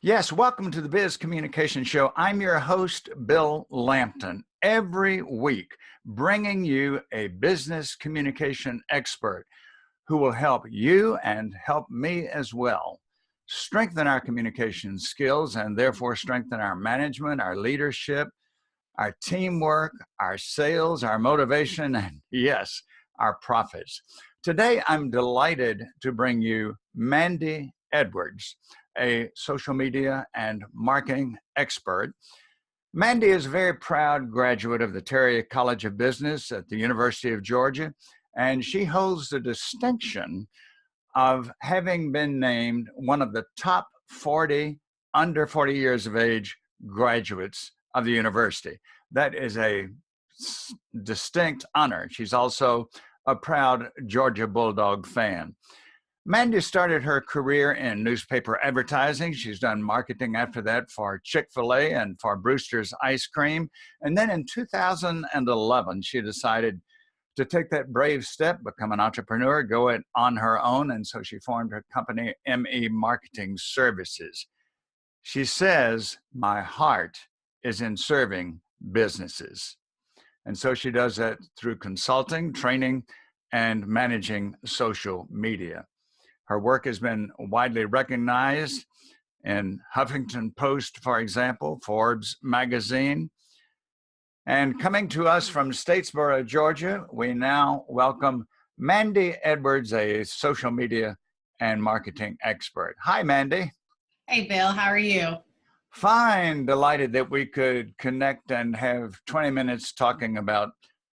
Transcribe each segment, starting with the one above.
Yes, welcome to the Biz Communication Show. I'm your host, Bill Lampton. Every week, bringing you a business communication expert who will help you and help me as well strengthen our communication skills and therefore strengthen our management, our leadership, our teamwork, our sales, our motivation, and yes, our profits. Today, I'm delighted to bring you Mandy Edwards, a social media and marketing expert. Mandy is a very proud graduate of the Terry College of Business at the University of Georgia, and she holds the distinction of having been named one of the top 40 under 40 years of age graduates of the university. That is a distinct honor. She's also a proud Georgia Bulldog fan. Mandy started her career in newspaper advertising. She's done marketing after that for Chick-fil-A and for Brewster's Ice Cream. And then in 2011, she decided to take that brave step, become an entrepreneur, go it on her own. And so she formed her company, ME Marketing Services. She says, "My heart is in serving businesses." And so she does that through consulting, training, and managing social media. Her work has been widely recognized in Huffington Post, for example, Forbes magazine. And coming to us from Statesboro, Georgia, we now welcome Mandy Edwards, a social media and marketing expert. Hi, Mandy. Hey, Bill, how are you? Fine. Delighted that we could connect and have 20 minutes talking about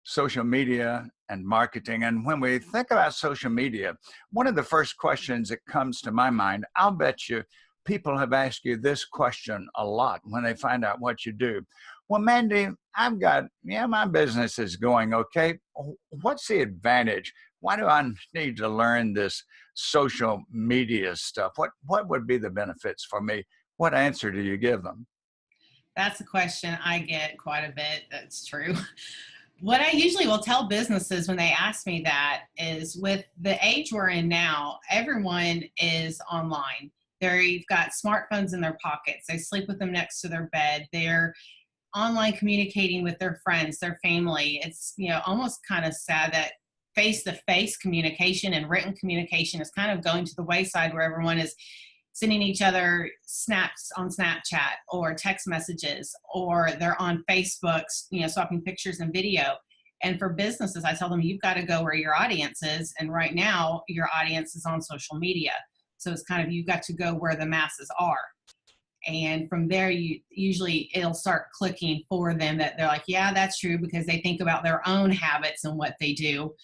social media and marketing. And when we think about social media, one of the first questions that comes to my mind, I'll bet you people have asked you this question a lot when they find out what you do. Well, Mandy, my business is going okay. What's the advantage? Why do I need to learn this social media stuff? What would be the benefits for me? What answer do you give them? That's a question I get quite a bit. That's true. What I usually will tell businesses when they ask me that is, with the age we're in now, everyone is online. They've got smartphones in their pockets. They sleep with them next to their bed. They're online communicating with their friends, their family. It's, almost kind of sad that face-to-face communication and written communication is kind of going to the wayside, where everyone is sending each other snaps on Snapchat or text messages, or they're on Facebook, swapping pictures and video. And for businesses, I tell them, you've got to go where your audience is. And right now, your audience is on social media. So it's kind of, you've got to go where the masses are. And from there, it'll start clicking for them, that they're like, yeah, that's true, because they think about their own habits and what they do.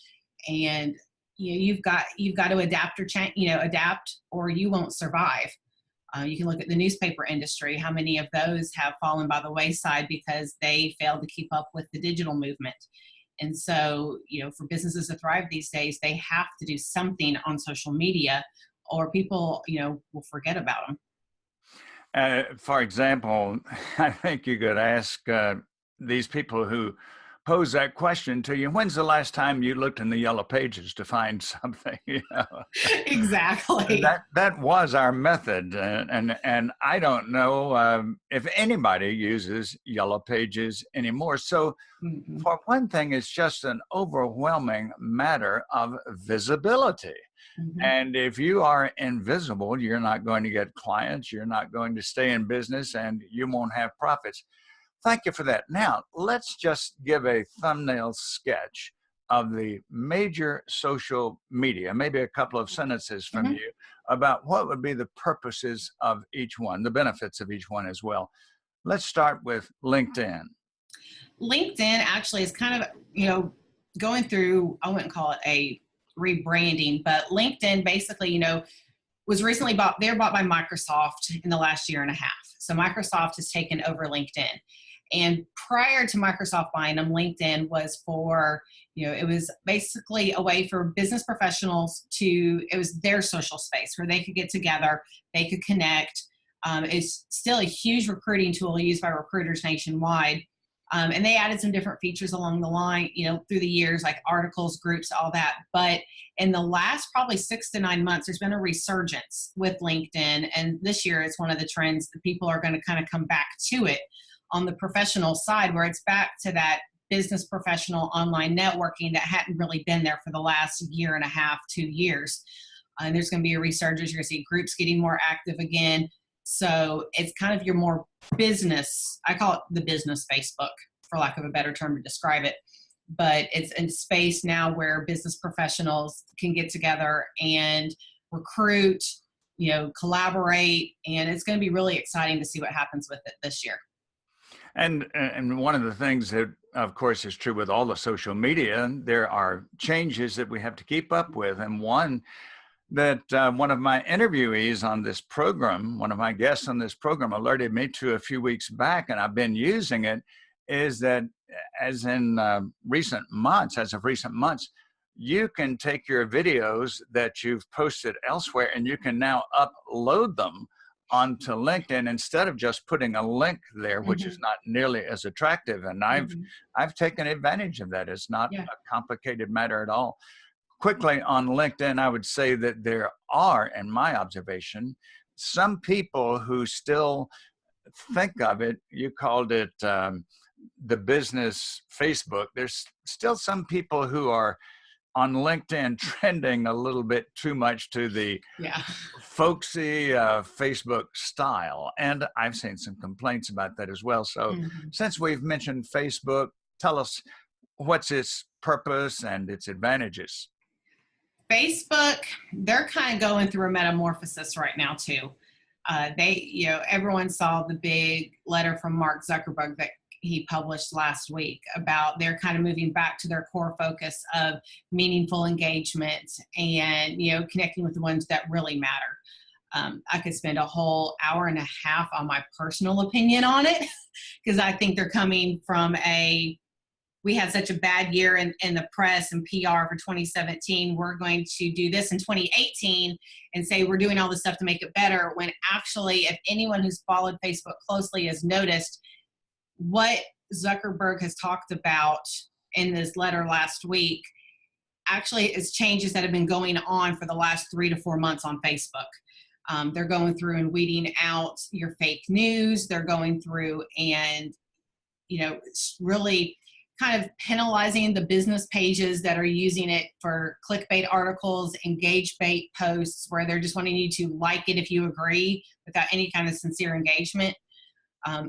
And you've got to adapt or change, adapt, or you won't survive. You can look at the newspaper industry. How many of those have fallen by the wayside because they failed to keep up with the digital movement? And so, for businesses to thrive these days, they have to do something on social media, or people, will forget about them. For example, I think you could ask these people who pose that question to you, when's the last time you looked in the yellow pages to find something? Exactly. That was our method. And I don't know if anybody uses yellow pages anymore. So for one thing, it's just an overwhelming matter of visibility. And if you are invisible, you're not going to get clients, you're not going to stay in business, and you won't have profits. Thank you for that. Now, let's just give a thumbnail sketch of the major social media, maybe a couple of sentences from you about what would be the purposes of each one, the benefits of each one as well. Let's start with LinkedIn. LinkedIn actually is kind of, going through, I wouldn't call it a rebranding, but LinkedIn basically, was recently bought. They were bought by Microsoft in the last year and a half. So Microsoft has taken over LinkedIn. And prior to Microsoft buying them, LinkedIn was for, it was basically a way for business professionals it was their social space where they could get together, they could connect. It's still a huge recruiting tool used by recruiters nationwide. And they added some different features along the line, through the years, like articles, groups, all that. But in the last probably 6 to 9 months, there's been a resurgence with LinkedIn. And this year, it's one of the trends that people are going to kind of come back to it on the professional side, where it's back to that business professional online networking that hadn't really been there for the last year and a half, 2 years. And there's going to be a resurgence. You're going to see groups getting more active again. So it's kind of your more business, I call it the business Facebook, for lack of a better term to describe it. But it's in space now where business professionals can get together and recruit, collaborate. And it's going to be really exciting to see what happens with it this year. And one of the things that, of course, is true with all the social media, there are changes that we have to keep up with. And one that one of my interviewees on this program, one of my guests on this program, alerted me to a few weeks back, and I've been using it, is that as of recent months, you can take your videos that you've posted elsewhere and you can now upload them onto LinkedIn instead of just putting a link there, which is not nearly as attractive. And I've taken advantage of that. It's not a complicated matter at all. Quickly on LinkedIn, I would say that there are, in my observation, some people who still think of it, you called it the business Facebook. There's still some people who are on LinkedIn trending a little bit too much to the folksy Facebook style. And I've seen some complaints about that as well. So since we've mentioned Facebook, tell us what's its purpose and its advantages. Facebook, they're kind of going through a metamorphosis right now too. Everyone saw the big letter from Mark Zuckerberg that he published last week about they're kind of moving back to their core focus of meaningful engagement and, connecting with the ones that really matter. I could spend a whole hour and a half on my personal opinion on it because I think they're coming from we had such a bad year in the press and PR for 2017. We're going to do this in 2018 and say we're doing all this stuff to make it better, when actually, if anyone who's followed Facebook closely has noticed, what Zuckerberg has talked about in this letter last week actually is changes that have been going on for the last 3 to 4 months on Facebook. They're going through and weeding out your fake news. They're going through and, really kind of penalizing the business pages that are using it for clickbait articles, engage bait posts, where they're just wanting you to like it if you agree without any kind of sincere engagement.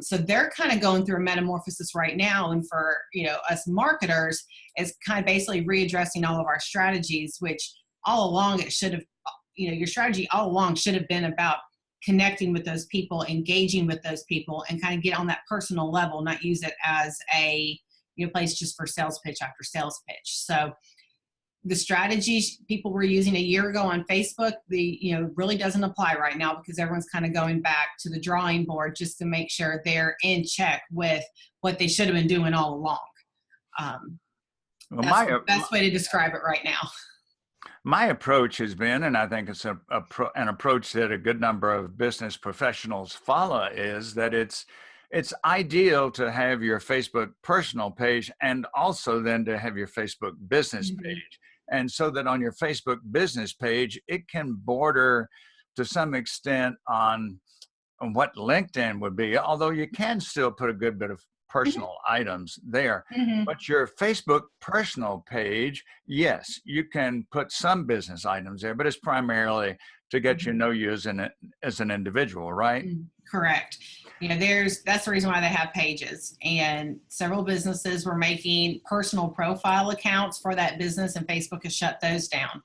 So they're kind of going through a metamorphosis right now. And for, us marketers, it's kind of basically readdressing all of our strategies, which all along it should have, your strategy all along should have been about connecting with those people, engaging with those people, and kind of get on that personal level, not use it as a place just for sales pitch after sales pitch. So the strategies people were using a year ago on Facebook, really doesn't apply right now because everyone's kind of going back to the drawing board just to make sure they're in check with what they should have been doing all along. That's the best way to describe it right now. My approach has been, and I think it's an approach that a good number of business professionals follow, is that it's ideal to have your Facebook personal page and also then to have your Facebook business page. And so that on your Facebook business page, it can border to some extent on what LinkedIn would be, although you can still put a good bit of personal items there. But your Facebook personal page, yes, you can put some business items there, but it's primarily to get you know you as an individual, right? Correct. That's the reason why they have pages. And several businesses were making personal profile accounts for that business, and Facebook has shut those down.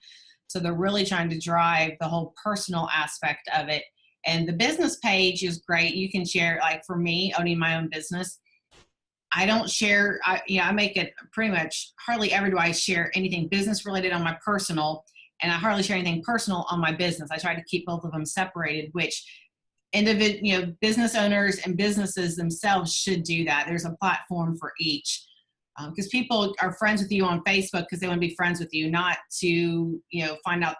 So they're really trying to drive the whole personal aspect of it. And the business page is great. You can share, like for me, owning my own business, I don't share, I make it pretty much, hardly ever do I share anything business related on my personal, and I hardly share anything personal on my business. I try to keep both of them separated, which business owners and businesses themselves should do that. There's a platform for each, because people are friends with you on Facebook because they want to be friends with you, not to, find out,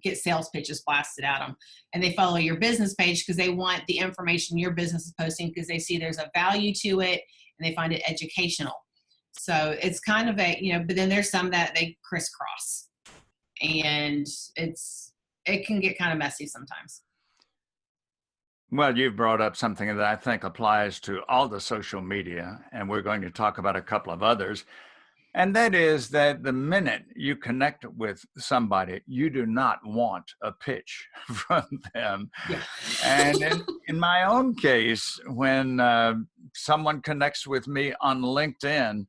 get sales pitches blasted at them. And they follow your business page because they want the information your business is posting because they see there's a value to it and they find it educational. So it's kind of but then there's some that they crisscross, and it can get kind of messy sometimes. Well, you've brought up something that I think applies to all the social media, and we're going to talk about a couple of others. And that is that the minute you connect with somebody, you do not want a pitch from them. Yeah. And in my own case, when someone connects with me on LinkedIn,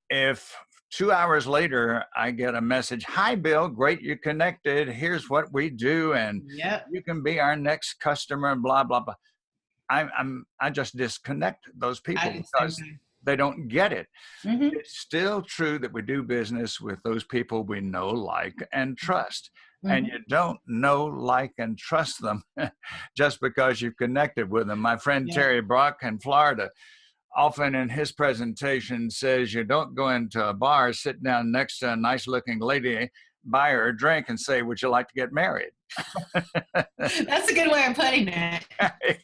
if 2 hours later I get a message, "Hi, Bill, great you connected. Here's what we do, and Yep. you can be our next customer," and blah blah blah. I just disconnect those people because they don't get it. Mm-hmm. It's still true that we do business with those people we know, like, and trust. Mm-hmm. And you don't know, like, and trust them just because you've connected with them. My friend Terry Brock in Florida often in his presentation says you don't go into a bar, sit down next to a nice looking lady, buy her a drink and say, "Would you like to get married?" That's a good way of putting it.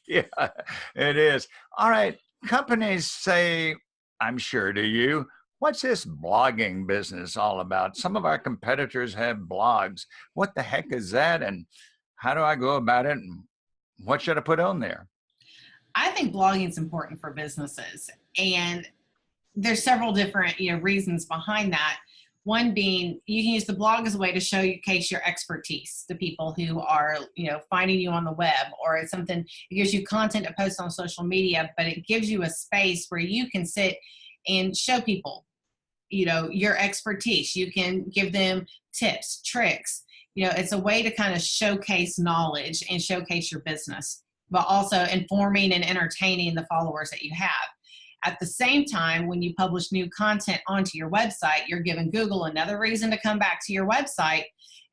Yeah, it is. All right. Companies say, I'm sure to you, what's this blogging business all about? Some of our competitors have blogs. What the heck is that? And how do I go about it? And what should I put on there? I think blogging is important for businesses, and there's several different reasons behind that. One being, you can use the blog as a way to showcase your expertise to people who are finding you on the web, or it's something, it gives you content to post on social media, but it gives you a space where you can sit and show people your expertise. You can give them tips, tricks. It's a way to kind of showcase knowledge and showcase your business, but also informing and entertaining the followers that you have. At the same time, when you publish new content onto your website, you're giving Google another reason to come back to your website.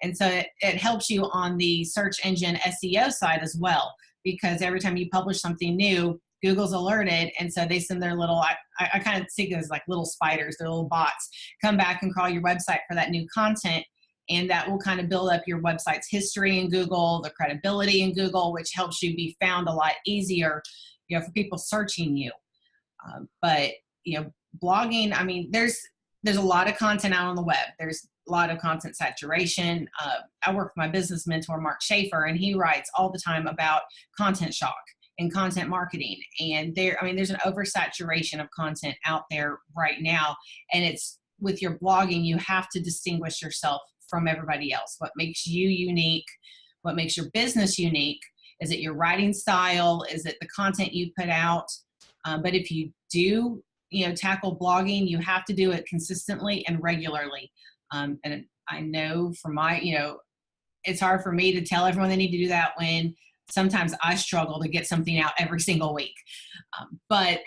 And so it helps you on the search engine SEO side as well, because every time you publish something new, Google's alerted. And so they send their little, I kind of see those like little spiders, their little bots, come back and crawl your website for that new content. And that will kind of build up your website's history in Google, the credibility in Google, which helps you be found a lot easier, for people searching you. But blogging, I mean, there's a lot of content out on the web. There's a lot of content saturation. I work with my business mentor, Mark Schaefer, and he writes all the time about content shock and content marketing. And there's an oversaturation of content out there right now. And it's with your blogging, you have to distinguish yourself from everybody else. What makes you unique? What makes your business unique? Is it your writing style? Is it the content you put out? But if you do, tackle blogging, you have to do it consistently and regularly. And I know from it's hard for me to tell everyone they need to do that when sometimes I struggle to get something out every single week. But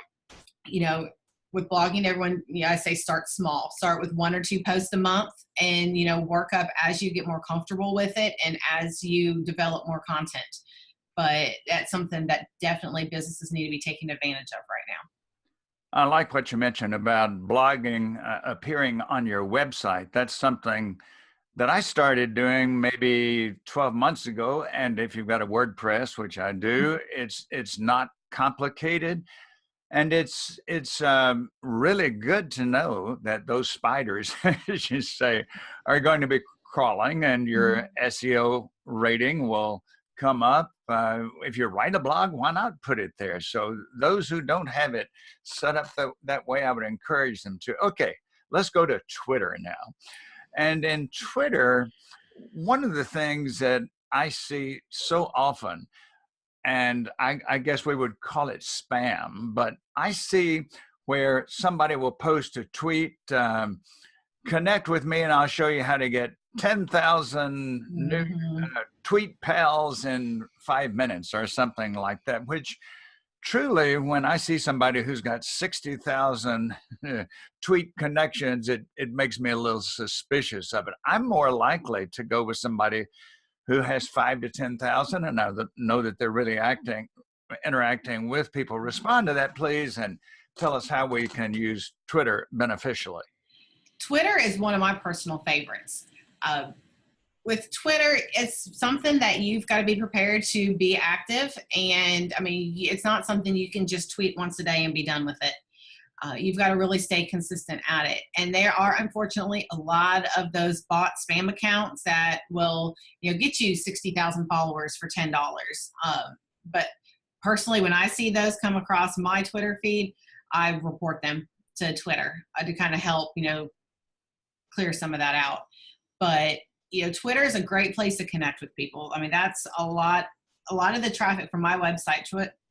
with blogging, everyone, I say start small. Start with 1 or 2 posts a month and, work up as you get more comfortable with it and as you develop more content. But that's something that definitely businesses need to be taking advantage of right now. I like what you mentioned about blogging appearing on your website. That's something that I started doing maybe 12 months ago. And if you've got a WordPress, which I do, it's not complicated. And it's really good to know that those spiders, as you say, are going to be crawling, and your SEO rating will come up. If you write a blog, why not put it there? So those who don't have it set up that way, I would encourage them to. Okay, let's go to Twitter now. And in Twitter, one of the things that I see so often, and I guess we would call it spam, but I see where somebody will post a tweet, connect with me and I'll show you how to get 10,000 new tweet pals in 5 minutes or something like that, which truly, when I see somebody who's got 60,000 tweet connections, it makes me a little suspicious of it. I'm more likely to go with somebody who has 5 to 10,000 and know that they're really interacting with people. Respond to that, please, and tell us how we can use Twitter beneficially. Twitter is one of my personal favorites. With Twitter, it's something that you've got to be prepared to be active. And it's not something you can just tweet once a day and be done with it. You've got to really stay consistent at it. And there are, unfortunately, a lot of those bot spam accounts that will, get you 60,000 followers for $10. But personally, when I see those come across my Twitter feed, I report them to Twitter to kind of help, clear some of that out. But, Twitter is a great place to connect with people. I mean, that's a lot of the traffic from my website,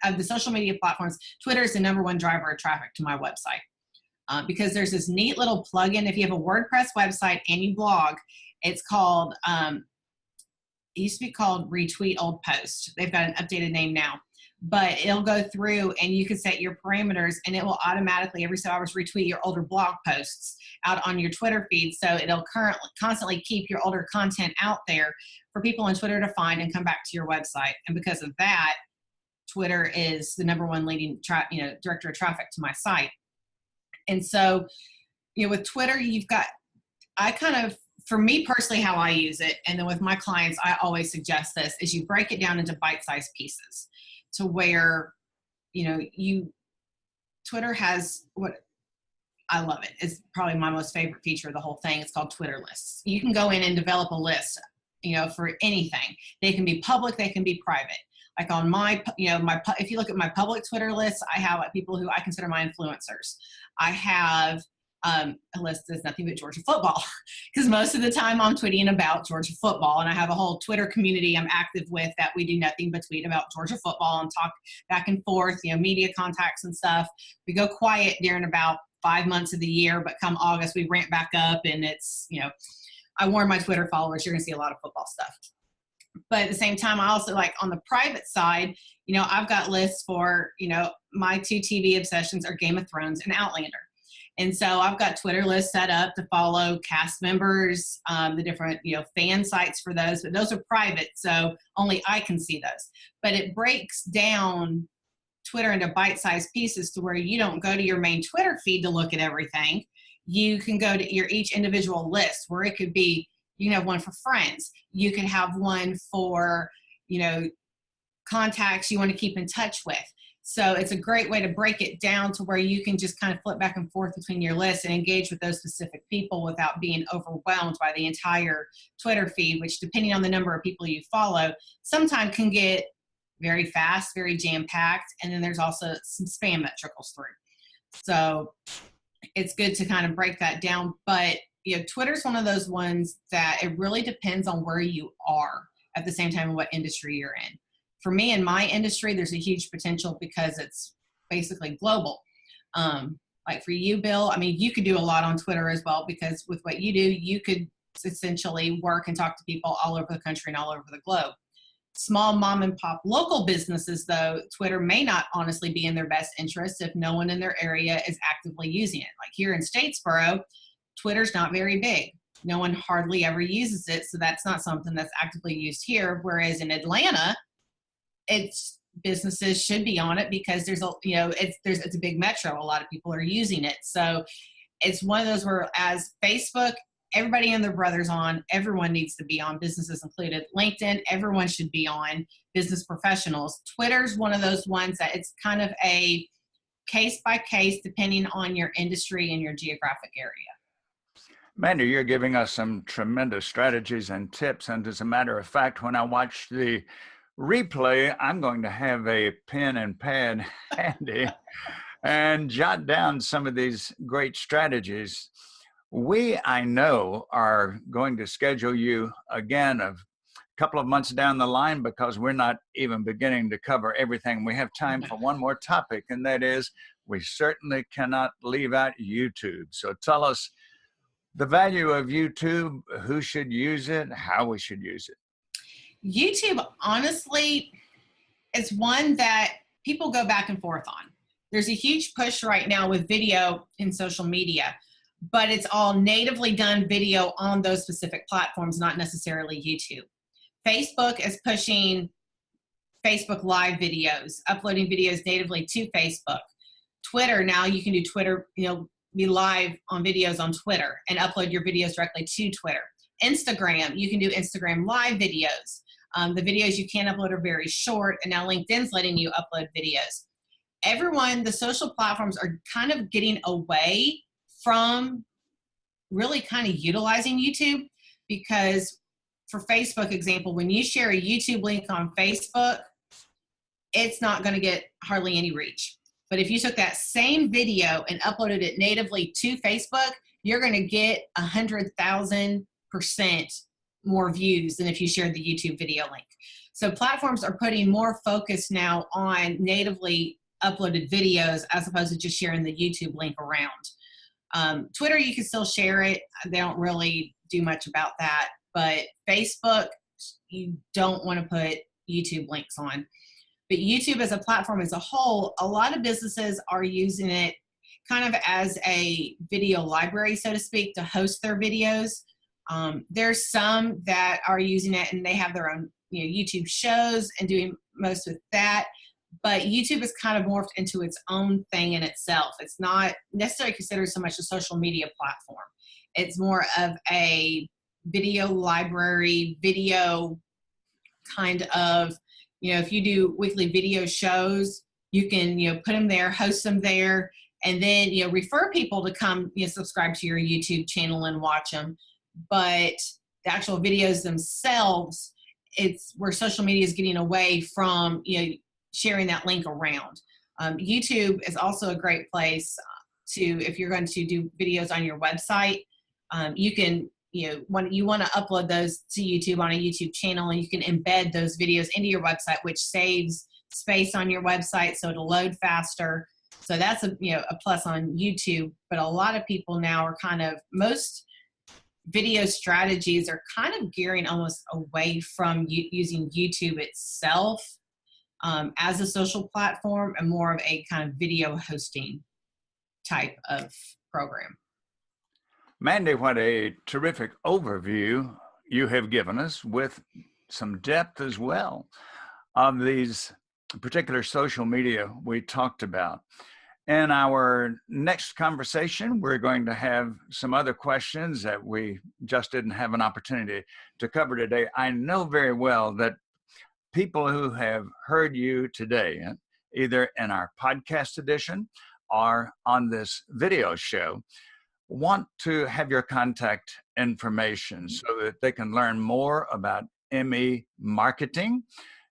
of the social media platforms. Twitter is the #1 driver of traffic to my website, because there's this neat little plugin. If you have a WordPress website and you blog, it's called, it used to be called Retweet Old Post. They've got an updated name now. But it'll go through and you can set your parameters, and it will automatically every so hours retweet your older blog posts out on your Twitter feed. So it'll constantly keep your older content out there for people on Twitter to find and come back to your website. And because of that, Twitter is the #1 leading director of traffic to my site. And so, with Twitter, for me personally, how I use it, and then with my clients, I always suggest this, is you break it down into bite-sized pieces to where, Twitter has what I love it. It's probably my most favorite feature of the whole thing. It's called Twitter lists. You can go in and develop a list, for anything. They can be public, they can be private. Like on my, if you look at my public Twitter list, I have people who I consider my influencers. I have a list that's nothing but Georgia football, because most of the time I'm tweeting about Georgia football, and I have a whole Twitter community I'm active with that we do nothing but tweet about Georgia football and talk back and forth, media contacts and stuff. We go quiet during about 5 months of the year, but come August we ramp back up, and it's, I warn my Twitter followers, you're gonna see a lot of football stuff. But at the same time, I also, like, on the private side, I've got lists for, my 2 TV obsessions are Game of Thrones and Outlander. And so I've got Twitter lists set up to follow cast members, the different, fan sites for those, but those are private, so only I can see those. But it breaks down Twitter into bite-sized pieces to where you don't go to your main Twitter feed to look at everything. You can go to your each individual list, where it could be, you can have one for friends. You can have one for, contacts you want to keep in touch with. So it's a great way to break it down to where you can just kind of flip back and forth between your lists and engage with those specific people without being overwhelmed by the entire Twitter feed, which, depending on the number of people you follow, sometimes can get very fast, very jam-packed. And then there's also some spam that trickles through. So it's good to kind of break that down. But, Twitter's one of those ones that it really depends on where you are at the same time and what industry you're in. For me, in my industry, there's a huge potential because it's basically global. Like for you, Bill, I mean, you could do a lot on Twitter as well, because with what you do, you could essentially work and talk to people all over the country and all over the globe. Small mom and pop local businesses, though, Twitter may not honestly be in their best interest if no one in their area is actively using it. Like here in Statesboro, Twitter's not very big. No one hardly ever uses it, so that's not something that's actively used here. Whereas in Atlanta, businesses should be on it because there's a, it's a big metro. A lot of people are using it. So it's one of those where, as Facebook, everybody and their brother's on, everyone needs to be on, businesses included. LinkedIn, everyone should be on, business professionals. Twitter's one of those ones that it's kind of a case by case depending on your industry and your geographic area. Mandy, you're giving us some tremendous strategies and tips. And as a matter of fact, when I watch the replay, I'm going to have a pen and pad handy and jot down some of these great strategies. We, I know, are going to schedule you again a couple of months down the line, because we're not even beginning to cover everything. We have time for one more topic, and that is, we certainly cannot leave out YouTube. So tell us the value of YouTube, who should use it, how we should use it. YouTube, honestly, is one that people go back and forth on. There's a huge push right now with video in social media, but it's all natively done video on those specific platforms, not necessarily YouTube. Facebook is pushing Facebook Live videos, uploading videos natively to Facebook. Twitter, now you can do Twitter, be live on videos on Twitter and upload your videos directly to Twitter. Instagram, you can do Instagram live videos. The videos you can upload are very short, and now LinkedIn's letting you upload videos. the social platforms are kind of getting away from really kind of utilizing YouTube, because for Facebook example, when you share a YouTube link on Facebook, it's not going to get hardly any reach. But if you took that same video and uploaded it natively to Facebook, you're going to get 100,000% more views than if you shared the YouTube video link. So platforms are putting more focus now on natively uploaded videos as opposed to just sharing the YouTube link around. Twitter, you can still share it. They don't really do much about that. But Facebook, you don't want to put YouTube links on. But YouTube as a platform as a whole, a lot of businesses are using it kind of as a video library, so to speak, to host their videos. There's some that are using it and they have their own YouTube shows and doing most with that. But YouTube has kind of morphed into its own thing in itself. It's not necessarily considered so much a social media platform. It's more of a video library, video kind of, if you do weekly video shows, you can, put them there, host them there, and then, refer people to come, subscribe to your YouTube channel and watch them. But the actual videos themselves, it's where social media is getting away from, sharing that link around. YouTube is also a great place to, if you're going to do videos on your website, you can, when you want to upload those to YouTube on a YouTube channel, and you can embed those videos into your website, which saves space on your website, so it'll load faster. So that's a plus on YouTube. But a lot of people now are most video strategies are kind of gearing almost away from using YouTube itself as a social platform, and more of a kind of video hosting type of program. Mandy, what a terrific overview you have given us, with some depth as well, of these particular social media we talked about. In our next conversation, we're going to have some other questions that we just didn't have an opportunity to cover today. I know very well that people who have heard you today, either in our podcast edition or on this video show, want to have your contact information so that they can learn more about ME marketing,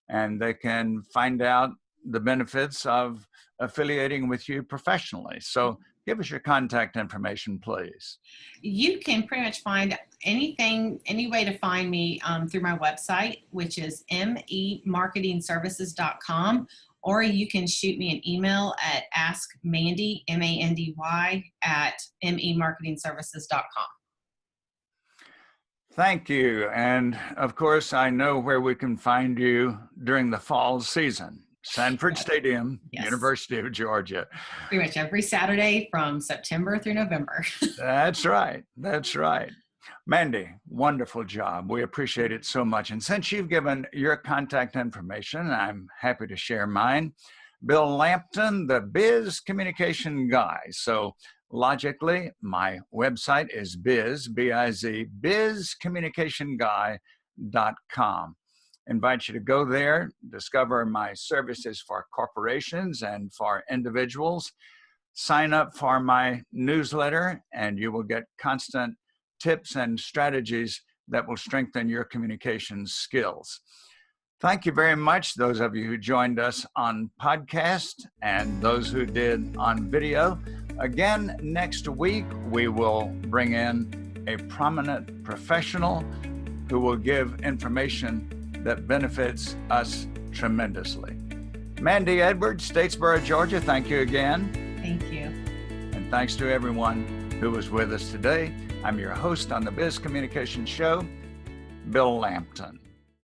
and they can find out the benefits of affiliating with you professionally. So give us your contact information, please. You can pretty much find any way to find me through my website, which is memarketingservices.com, or you can shoot me an email at askmandy, M-A-N-D-Y, at memarketingservices.com. Thank you. And of course, I know where we can find you during the fall season. Sanford Stadium, yes. University of Georgia. Pretty much every Saturday from September through November. That's right. That's right. Mandy, wonderful job. We appreciate it so much. And since you've given your contact information, I'm happy to share mine. Bill Lampton, the Biz Communication Guy. So logically, my website is B-I-Z, bizcommunicationguy.com. Invite you to go there, discover my services for corporations and for individuals. Sign up for my newsletter, and you will get constant tips and strategies that will strengthen your communication skills. Thank you very much, those of you who joined us on podcast and those who did on video. Again, next week, we will bring in a prominent professional who will give information that benefits us tremendously. Mandy Edwards, Statesboro, Georgia, thank you again. Thank you. And thanks to everyone who was with us today. I'm your host on the Biz Communication Show, Bill Lampton.